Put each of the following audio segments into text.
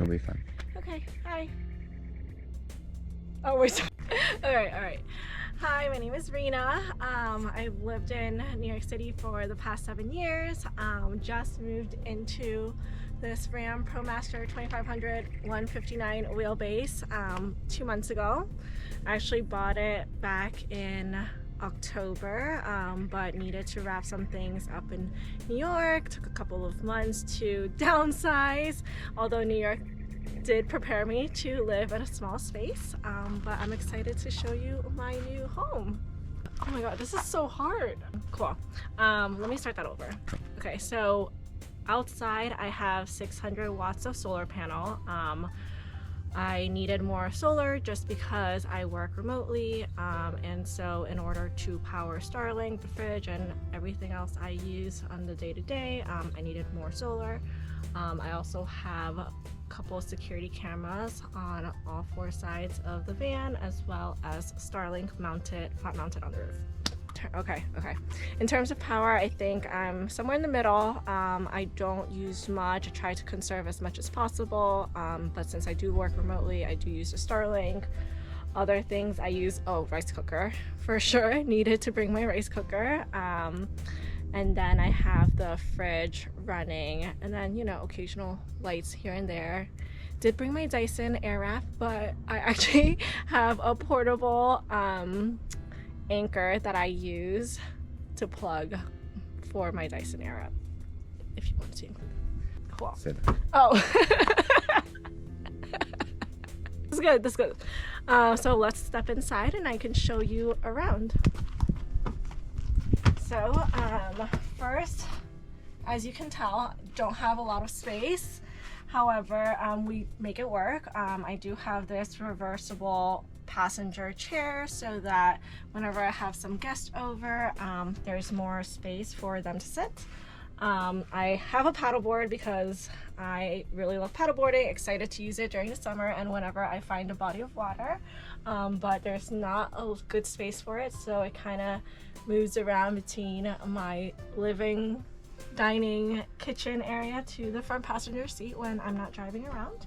It'll be fun. Okay, hi. Oh, wait. All right. Hi, my name is Rina. I've lived in New York City for the past 7 years. Just moved into this Ram ProMaster 2500 159 wheelbase 2 months ago. I actually bought it back in October, but needed to wrap some things up in New York. Took a couple of months to downsize, although New York did prepare me to live in a small space, but I'm excited to show you my new home. Oh my god, this is so hard. Cool. Let me start that over. Okay, so outside I have 600 watts of solar panel. I needed more solar just because I work remotely, and so in order to power Starlink, the fridge, and everything else I use on the day-to-day, I needed more solar. I also have a couple of security cameras on all 4 sides of the van, as well as Starlink flat mounted on the roof. Okay. In terms of power, I think I'm somewhere in the middle. I don't use much. I try to conserve as much as possible, but since I do work remotely, I do use a Starlink. Other things I use, rice cooker. For sure, needed to bring my rice cooker. And then I have the fridge running, and then, occasional lights here and there. Did bring my Dyson Airwrap, but I actually have a portable anchor that I use to plug for my Dyson Airwrap, if you want to include it. Cool. Oh. That's good. So let's step inside and I can show you around. So first, as you can tell, don't have a lot of space. However, we make it work. I do have this reversible passenger chair so that whenever I have some guests over, there's more space for them to sit. I have a paddleboard because I really love paddleboarding, excited to use it during the summer and whenever I find a body of water, but there's not a good space for it, so it kind of moves around between my living, dining, kitchen area to the front passenger seat when I'm not driving around.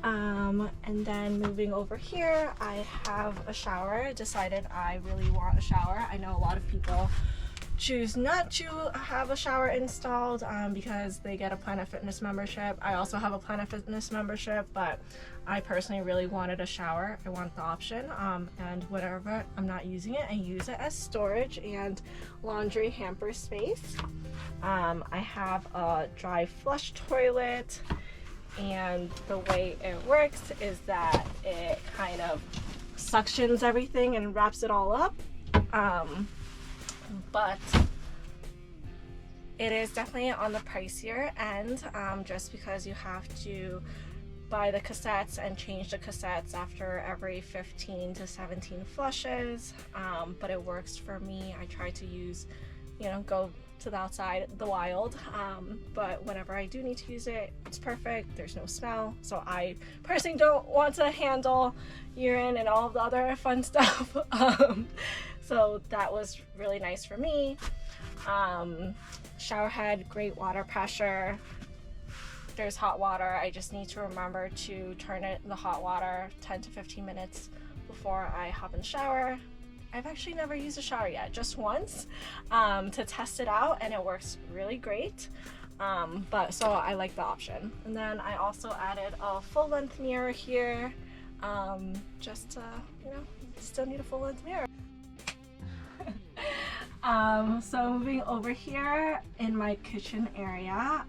And then moving over here, I have a shower. I decided I really want a shower. I know a lot of people choose not to have a shower installed because they get a Planet Fitness membership. I also have a Planet Fitness membership, but I personally really wanted a shower. I want the option, and whenever I'm not using it, I use it as storage and laundry hamper space. I have a dry flush toilet, and the way it works is that it kind of suctions everything and wraps it all up. But it is definitely on the pricier end, just because you have to buy the cassettes and change the cassettes after every 15 to 17 flushes, but it works for me. I try to use, go to the outside, the wild, but whenever I do need to use it, it's perfect. There's no smell, so I personally don't want to handle urine and all of the other fun stuff. So that was really nice for me. Shower head, great water pressure. There's hot water. I just need to remember to turn the hot water 10 to 15 minutes before I hop in the shower. I've actually never used a shower yet, just once, to test it out, and it works really great. So I like the option. And then I also added a full-length mirror here, just to, still need a full-length mirror. So moving over here in my kitchen area,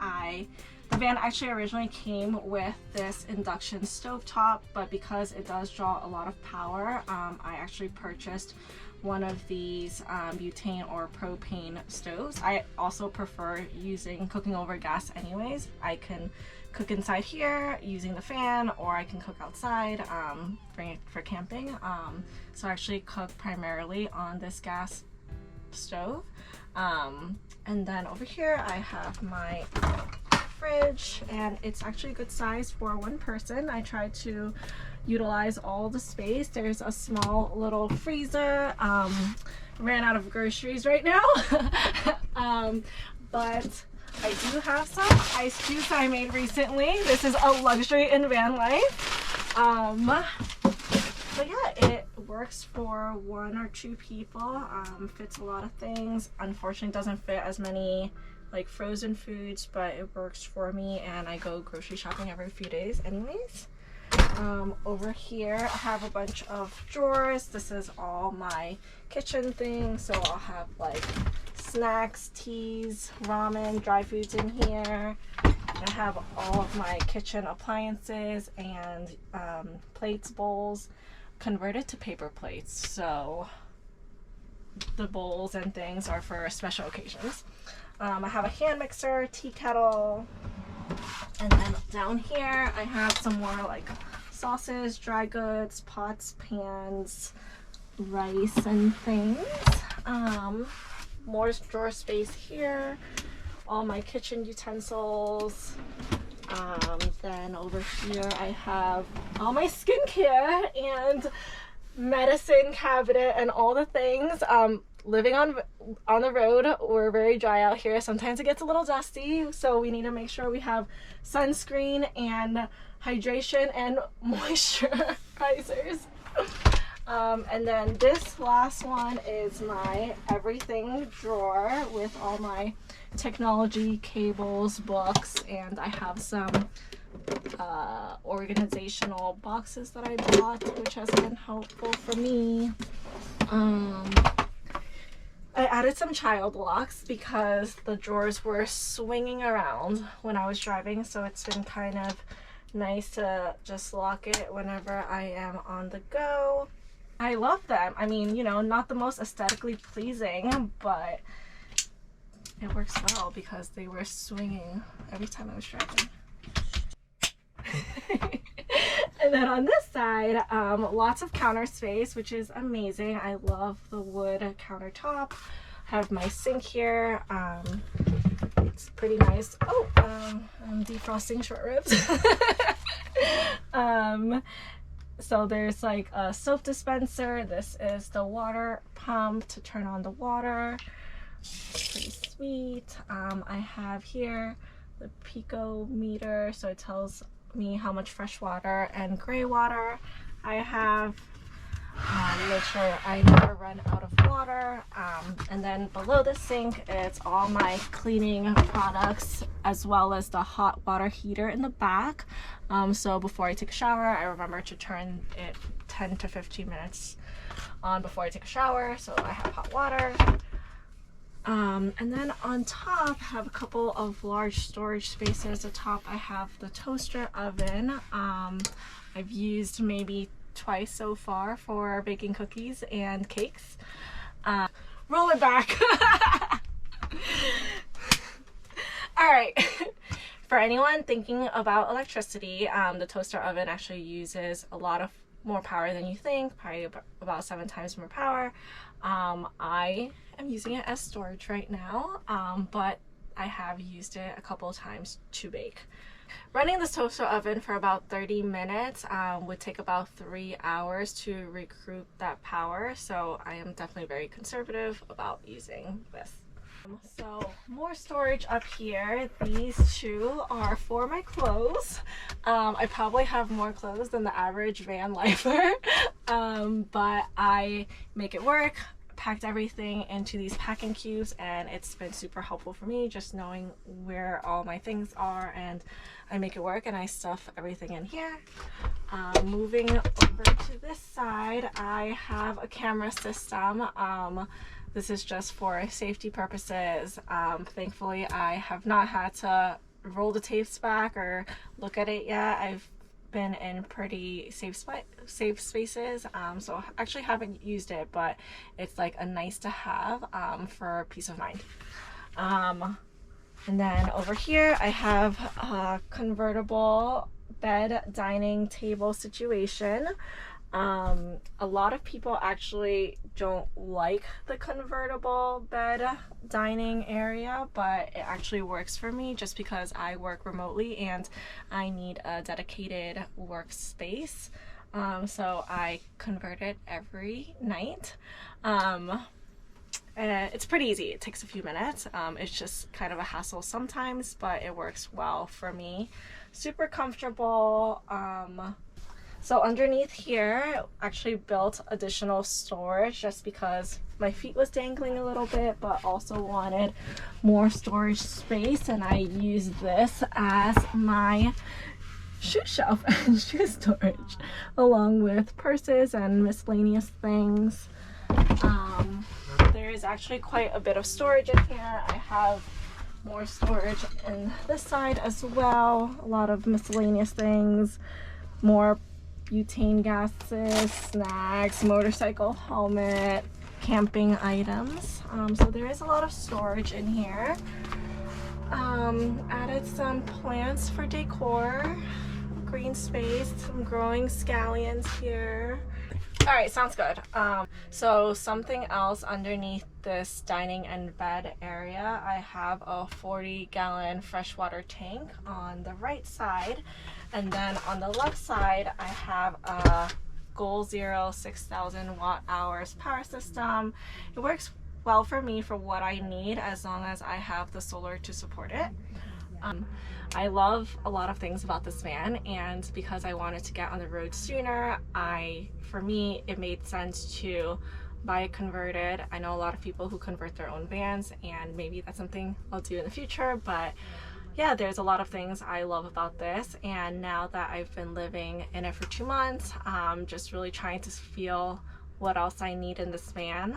the van actually originally came with this induction stovetop, but because it does draw a lot of power, I actually purchased one of these butane or propane stoves. I also prefer cooking over gas anyways. I can cook inside here using the fan, or I can cook outside for camping. So I actually cook primarily on this gas stove. And then over here I have my fridge, and it's actually a good size for one person. I try to utilize all the space. There's a small little freezer. Ran out of groceries right now. But I do have some ice cubes that I made recently. This is a luxury in van life. But yeah, it works for 1 or 2 people. Fits a lot of things. Unfortunately, doesn't fit as many like frozen foods, but it works for me, and I go grocery shopping every few days anyways. Over here I have a bunch of drawers. This is all my kitchen things, so I'll have like snacks, teas, ramen, dry foods in here. I have all of my kitchen appliances and plates, bowls converted to paper plates, so the bowls and things are for special occasions. I have a hand mixer, tea kettle, and then down here I have some more like sauces, dry goods, pots, pans, rice and things. More drawer space here, all my kitchen utensils. Then over here I have all my skincare and medicine cabinet and all the things. Living on the road, we're very dry out here. Sometimes it gets a little dusty, so we need to make sure we have sunscreen and hydration and moisturizers. And then this last one is my everything drawer with all my technology, cables, books, and I have some organizational boxes that I bought, which has been helpful for me. I added some child locks because the drawers were swinging around when I was driving, so it's been kind of nice to just lock it whenever I am on the go. I love them. I mean, you know, not the most aesthetically pleasing, but it works well because they were swinging every time I was driving. And then on this side, lots of counter space, which is amazing. I love the wood countertop. I have my sink here. It's pretty nice. Oh, I'm defrosting short ribs. So there's like a soap dispenser. This is the water pump to turn on the water. Pretty sweet. I have here the pico meter, so it tells me how much fresh water and gray water I have. Make sure I never run out of water. And then below the sink, it's all my cleaning products as well as the hot water heater in the back. So before I take a shower, I remember to turn it 10 to 15 minutes on before I take a shower, so I have hot water. And then on top I have a couple of large storage spaces. At the top I have the toaster oven. I've used maybe twice so far for baking cookies and cakes. Roll it back. Alright, for anyone thinking about electricity, the toaster oven actually uses a lot of more power than you think, probably about 7 times more power. I am using it as storage right now, but I have used it a couple of times to bake. Running this toaster oven for about 30 minutes would take about 3 hours to recruit that power, so I am definitely very conservative about using this. So more storage up here. These 2 are for my clothes. I probably have more clothes than the average van lifer, but I make it work. Packed everything into these packing cubes, and it's been super helpful for me just knowing where all my things are, and I make it work and I stuff everything in here. Moving over to this side, I have a camera system. This is just for safety purposes. Thankfully I have not had to roll the tapes back or look at it yet. I've been in pretty safe spaces, so I actually haven't used it, but it's like a nice to have for peace of mind. And then over here I have a convertible bed dining table situation. A lot of people actually don't like the convertible bed dining area, but it actually works for me just because I work remotely and I need a dedicated workspace. So I convert it every night. And it's pretty easy. It takes a few minutes. It's just kind of a hassle sometimes, but it works well for me. Super comfortable. So underneath here, actually built additional storage just because my feet was dangling a little bit, but also wanted more storage space. And I use this as my shoe shelf and shoe storage, along with purses and miscellaneous things. There is actually quite a bit of storage in here. I have more storage in this side as well. A lot of miscellaneous things, more butane gases, snacks, motorcycle helmet, camping items. So there is a lot of storage in here. Added some plants for decor, green space, some growing scallions here. All right, sounds good. So something else underneath this dining and bed area, I have a 40-gallon freshwater tank on the right side. And then on the left side, I have a Goal Zero 6,000 watt-hours power system. It works well for me for what I need as long as I have the solar to support it. I love a lot of things about this van, and because I wanted to get on the road sooner, for me, it made sense to buy it converted. I know a lot of people who convert their own vans, and maybe that's something I'll do in the future, but yeah, there's a lot of things I love about this. And now that I've been living in it for 2 months, just really trying to feel what else I need in this van.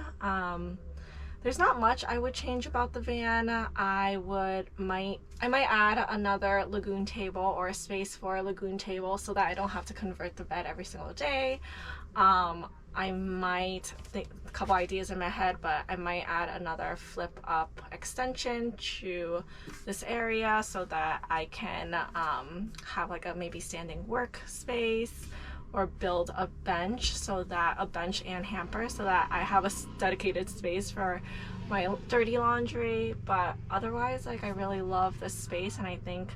There's not much I would change about the van. I might add another lagoon table or a space for a lagoon table so that I don't have to convert the bed every single day. I might think a couple ideas in my head, but I might add another flip up extension to this area so that I can have like a maybe standing workspace, or build a bench and hamper so that I have a dedicated space for my dirty laundry. But otherwise, like, I really love this space, and I think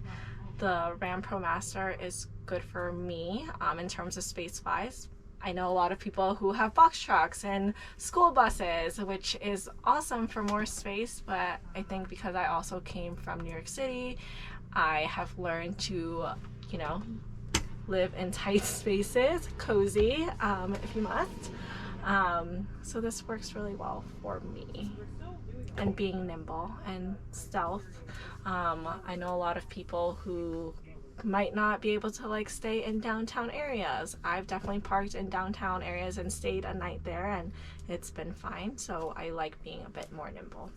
the Ram ProMaster is good for me in terms of space wise. I know a lot of people who have box trucks and school buses, which is awesome for more space, but I think because I also came from New York City, I have learned to, you know, live in tight spaces, cozy, if you must. So this works really well for me. And being nimble and stealth. I know a lot of people who might not be able to like stay in downtown areas. I've definitely parked in downtown areas and stayed a night there, and it's been fine. So I like being a bit more nimble.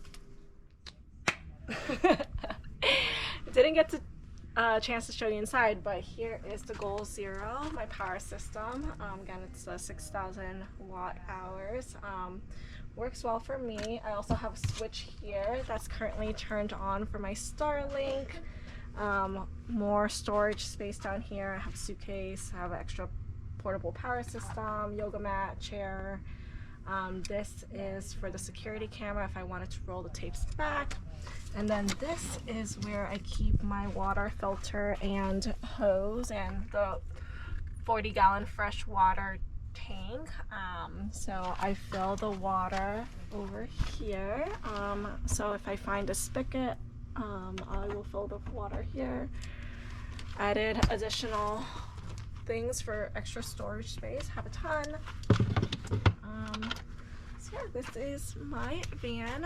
Didn't get to chance to show you inside, but here is the Goal Zero, my power system. Again, it's a 6,000 watt-hours. Works well for me. I also have a switch here that's currently turned on for my Starlink. More storage space down here. I have a suitcase, I have an extra portable power system, yoga mat, chair. This is for the security camera if I wanted to roll the tapes back. And then this is where I keep my water filter and hose and the 40-gallon fresh water tank. So I fill the water over here. So if I find a spigot, I will fill the water here. Added additional things for extra storage space, have a ton. So yeah, this is my van.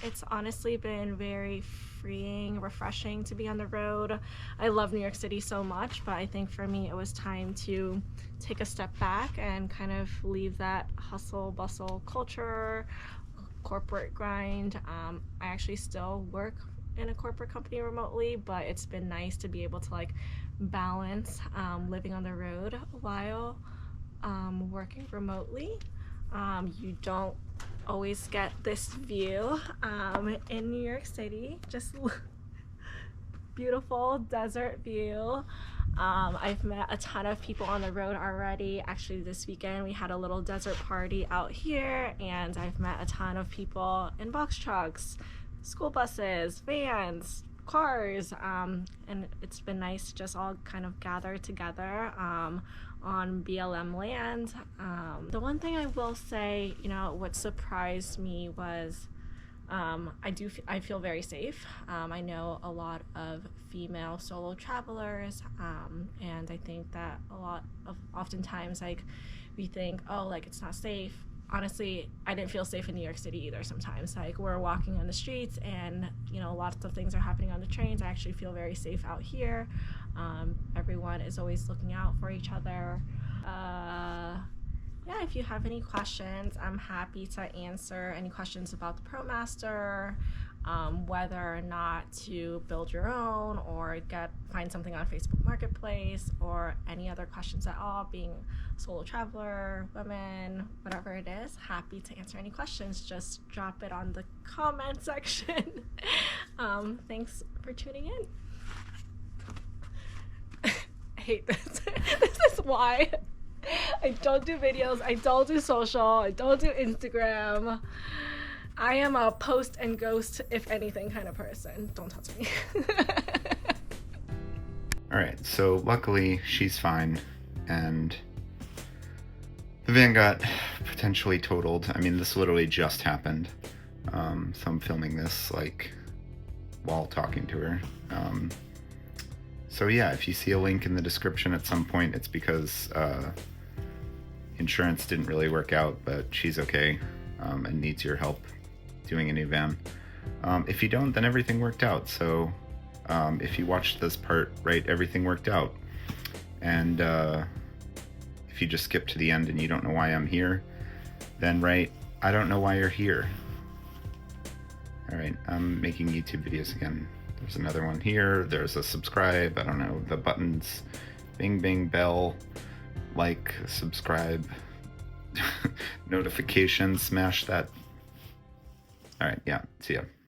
It's honestly been very freeing, refreshing to be on the road. I love New York City so much, but I think for me it was time to take a step back and kind of leave that hustle bustle culture, corporate grind. I actually still work in a corporate company remotely, but it's been nice to be able to like balance living on the road while working remotely. You don't always get this view in New York City, just beautiful desert view. I've met a ton of people on the road already. Actually, this weekend we had a little desert party out here, and I've met a ton of people in box trucks, school buses, vans, cars, and it's been nice to just all kind of gather together on BLM land. The one thing I will say, what surprised me was I feel very safe. I know a lot of female solo travelers, and I think that oftentimes we think, oh, like it's not safe. Honestly, I didn't feel safe in New York City either sometimes. Like, we're walking on the streets and, lots of things are happening on the trains. I actually feel very safe out here. Everyone is always looking out for each other. Yeah, if you have any questions, I'm happy to answer any questions about the ProMaster, whether or not to build your own or find something on Facebook Marketplace, or any other questions at all, being a solo traveler, women, whatever it is. Happy to answer any questions. Just drop it on the comment section. Thanks for tuning in. I hate this. This is why I don't do videos, I don't do social, I don't do Instagram. I am a post and ghost, if anything, kind of person. Don't touch me. Alright, so luckily she's fine, and the van got potentially totaled. I mean, this literally just happened. So I'm filming this while talking to her. So yeah, if you see a link in the description at some point, it's because insurance didn't really work out, but she's okay and needs your help doing a new van. If you don't, then everything worked out. So if you watched this part, right, everything worked out. And if you just skip to the end and you don't know why I'm here, then right, I don't know why you're here. Alright, I'm making YouTube videos again. There's another one here, there's a subscribe, I don't know, the buttons, bing, bing, bell, like, subscribe, notifications, smash that. Alright, yeah, see ya.